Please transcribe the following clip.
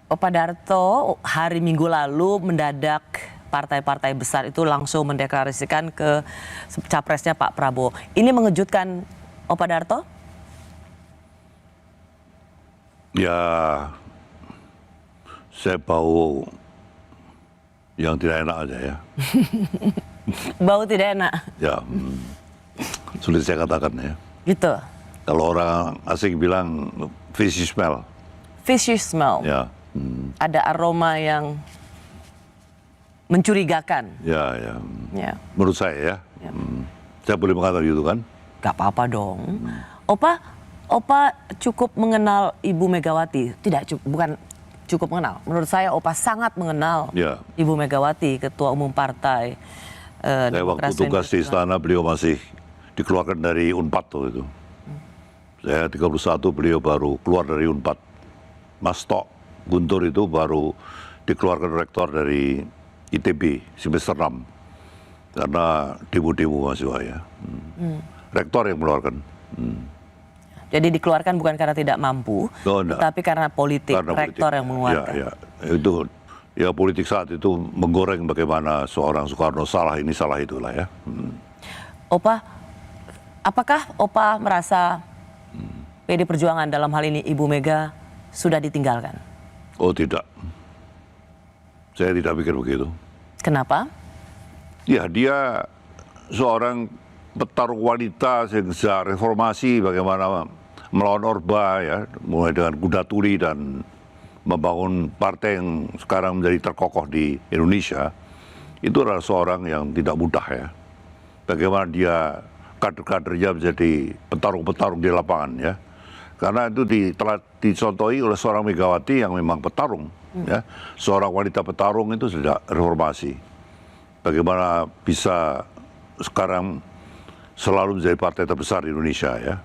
Opa Darto hari Minggu lalu mendadak partai-partai besar itu langsung mendeklarasikan ke capresnya Pak Prabowo. Ini mengejutkan Opa Darto? Ya, saya bau yang tidak enak aja ya. Bau tidak enak? Ya, sulit saya katakan ya. Gitu? Kalau orang asing bilang fishy smell. Fishy smell? Ya. Ada aroma yang mencurigakan? Ya, ya. Ya. Menurut saya ya. Ya. Saya boleh mengatakan gitu kan? Gak apa-apa dong. Opa cukup mengenal Ibu Megawati? Bukan cukup mengenal. Menurut saya Opa sangat mengenal Ya. Ibu Megawati, Ketua Umum Partai Saya waktu tugas di istana beliau masih dikeluarkan dari UNPAD tuh itu. Saya 31 beliau baru keluar dari UNPAD. Mas Tok Guntur itu baru dikeluarkan rektor dari ITB semester 6 karena demo-demo mahasiswa ya. Rektor yang mengeluarkan. Jadi dikeluarkan bukan karena tidak mampu, tapi karena politik, rektor yang mengeluarkan. Ya, itu ya politik saat itu menggoreng bagaimana seorang Soekarno salah ini salah itulah ya. Opa, apakah Opa merasa PD Perjuangan dalam hal ini Ibu Mega sudah ditinggalkan? Oh tidak, saya tidak pikir begitu. Kenapa? Ya dia seorang petarung wanita sejak reformasi bagaimana melawan Orba ya, mulai dengan kuda tuli dan membangun partai yang sekarang menjadi terkokoh di Indonesia. Itu adalah seorang yang tidak mudah ya. Bagaimana dia kader-kadernya menjadi petarung-petarung di lapangan ya. Karena itu telah dicontohi oleh seorang Megawati yang memang petarung ya. Seorang wanita petarung itu sejak reformasi. Bagaimana bisa sekarang selalu menjadi partai terbesar di Indonesia ya.